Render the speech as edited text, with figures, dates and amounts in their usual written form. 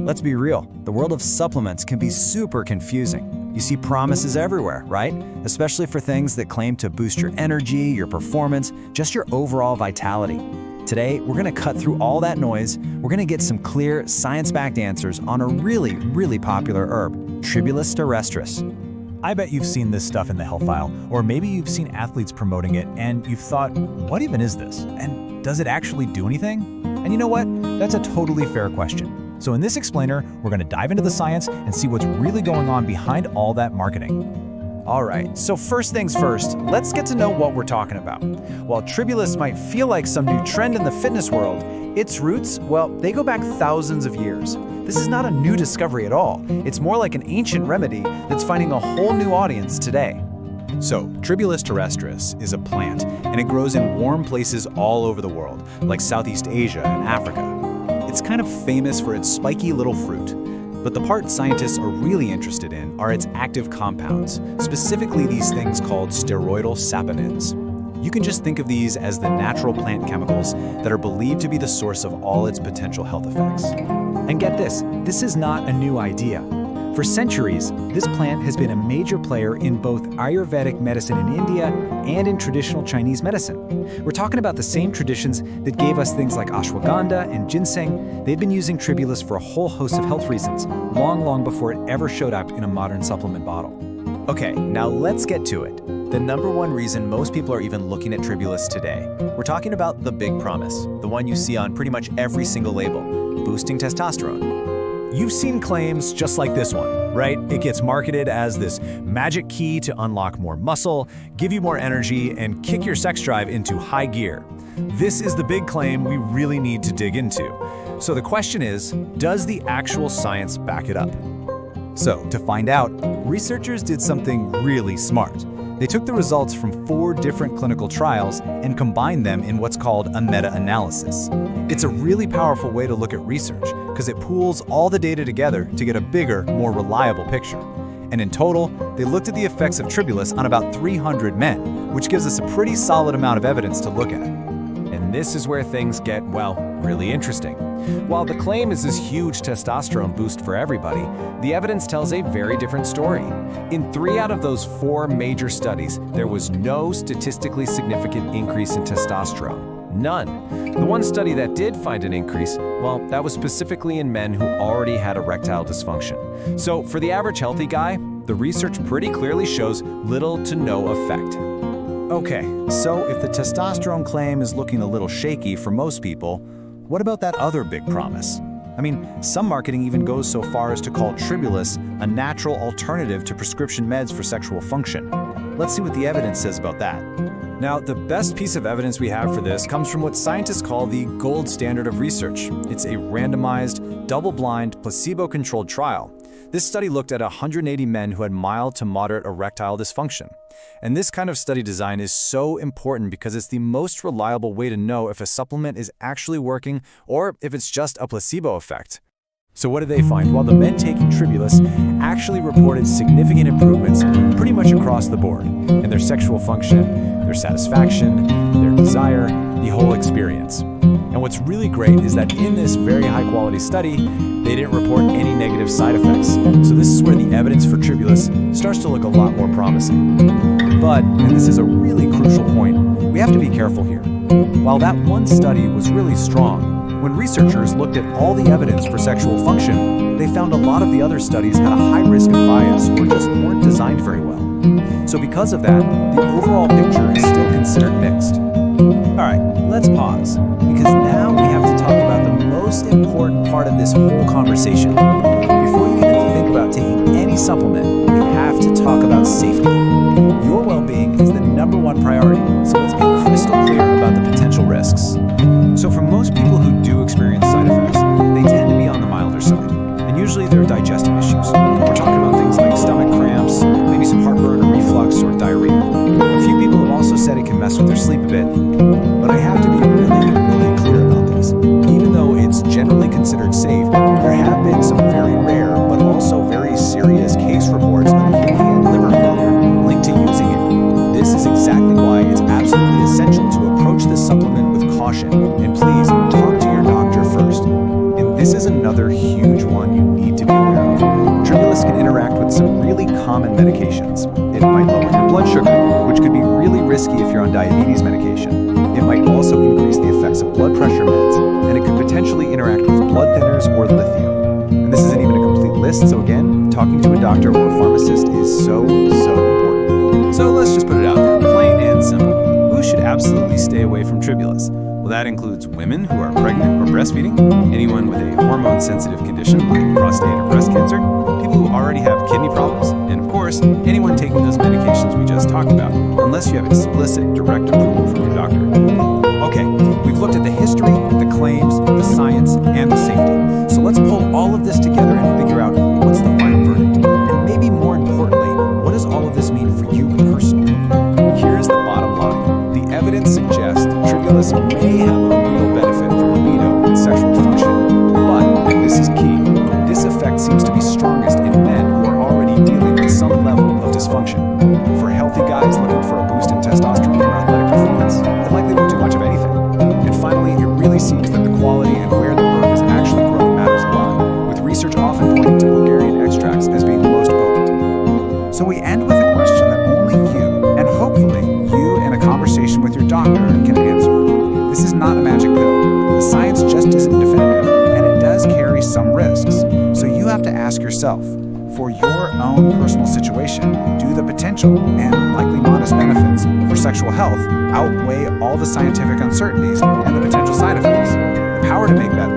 Let's be real, the world of supplements can be super confusing. You see promises everywhere, right? Especially for things that claim to boost your energy, your performance, just your overall vitality. Today, we're gonna cut through all that noise. We're gonna get some clear, science-backed answers on a really popular herb, Tribulus terrestris. I bet you've seen this stuff in the health file, or maybe you've seen athletes promoting it and you've thought, what even is this? And does it actually do anything? And you know what? That's a totally fair question. So in this explainer, we're gonna dive into the science and see what's really going on behind all that marketing. All right, so first things first, let's get to know what we're talking about. While Tribulus might feel like some new trend in the fitness world, its roots, well, they go back thousands of years. This is not a new discovery at all. It's more like an ancient remedy that's finding a whole new audience today. So, Tribulus terrestris is a plant, and it grows in warm places all over the world, like Southeast Asia and Africa. It's kind of famous for its spiky little fruit. But the part scientists are really interested in are its active compounds, specifically these things called steroidal saponins. You can just think of these as the natural plant chemicals that are believed to be the source of all its potential health effects. And get this is not a new idea. For centuries, this plant has been a major player in both Ayurvedic medicine in India and in traditional Chinese medicine. We're talking about the same traditions that gave us things like ashwagandha and ginseng. They've been using Tribulus for a whole host of health reasons, long before it ever showed up in a modern supplement bottle. Okay, now let's get to it. The number one reason most people are even looking at Tribulus today. We're talking about the big promise, the one you see on pretty much every single label, boosting testosterone. You've seen claims just like this one, right? It gets marketed as this magic key to unlock more muscle, give you more energy, and kick your sex drive into high gear. This is the big claim we really need to dig into. So the question is, does the actual science back it up? So to find out, researchers did something really smart. They took the results from 4 different clinical trials and combined them in what's called a meta-analysis. It's a really powerful way to look at research because it pools all the data together to get a bigger, more reliable picture. And in total, they looked at the effects of Tribulus on about 300 men, which gives us a pretty solid amount of evidence to look at. And this is where things get, well, really interesting. While the claim is this huge testosterone boost for everybody, the evidence tells a very different story. In 3 out of those 4 major studies, there was no statistically significant increase in testosterone. None. The one study that did find an increase, well, that was specifically in men who already had erectile dysfunction. So for the average healthy guy, the research pretty clearly shows little to no effect. Okay, so if the testosterone claim is looking a little shaky for most people, what about that other big promise? I mean, some marketing even goes so far as to call Tribulus a natural alternative to prescription meds for sexual function. Let's see what the evidence says about that. Now, the best piece of evidence we have for this comes from what scientists call the gold standard of research. It's a randomized, double-blind, placebo-controlled trial. This study looked at 180 men who had mild to moderate erectile dysfunction. And this kind of study design is so important because it's the most reliable way to know if a supplement is actually working or if it's just a placebo effect. So what did they find? Well, the men taking Tribulus actually reported significant improvements pretty much across the board in their sexual function, their satisfaction, their desire, the whole experience. And what's really great is that in this very high-quality study, they didn't report any negative side effects. So this is where the evidence for Tribulus starts to look a lot more promising. But, and this is a really crucial point, we have to be careful here. While that one study was really strong, when researchers looked at all the evidence for sexual function, they found a lot of the other studies had a high risk of bias or just weren't designed very well. So because of that, the overall picture is still considered mixed. All right, let's pause, because now we have to talk about the most important part of this whole conversation. Before you even think about taking any supplement, we have to talk about safety. Your well-being is the #1 priority, so let's be crystal clear about the potential risks. So for most people who do experience side effects, they tend to be on the milder side, and usually they're digestive issues. We're talking about things like stomach cramps, maybe some heartburn or reflux or diarrhea. A few people have also said it can mess with their sleep a bit, but I have to be really clear about this. Even though it's generally considered safe, there have been some very rare but also very serious case reports of kidney and liver failure linked to using it. This is exactly why it's absolutely essential to approach this supplement with caution, and please talk to your doctor first. In this this is another huge one you need to be aware of. Tribulus can interact with some really common medications. It might lower your blood sugar, which could be really risky if you're on diabetes medication. It might also increase the effects of blood pressure meds, and it could potentially interact with blood thinners or lithium. And this isn't even a complete list, so again, talking to a doctor or a pharmacist is so important. So let's just put it out there, plain and simple. Who should absolutely stay away from Tribulus? Well, that includes women who are pregnant or breastfeeding, anyone with a hormone-sensitive condition like prostate or breast cancer, people who already have kidney problems, and of course, anyone taking those medications we just talked about, unless you have explicit direct approval from your doctor. Okay, we've looked at the history, the claims, the science, and the safety. So let's pull all of this together and figure out what's the final verdict. And maybe more importantly, what does all of this mean for you personally? Here's the bottom line. The evidence suggests Tribulus may have a real benefit for libido and sexual function, but, and this is key, this effect seems to be strongest in men who are already dealing with some level of dysfunction. For healthy guys looking for a boost in testosterone or athletic performance, it likely won't do much of anything. And finally, it really seems that the quality and where the herb is actually grown matters a lot, with research often pointing to Bulgarian extracts as being the most potent. So we end with a question that only you, and hopefully you in a conversation with your doctor, can answer. This is not a magic pill. The science just isn't definitive, and it does carry some risks. So you have to ask yourself, for your own personal situation, do the potential and likely modest benefits for sexual health outweigh all the scientific uncertainties and the potential side effects? The power to make that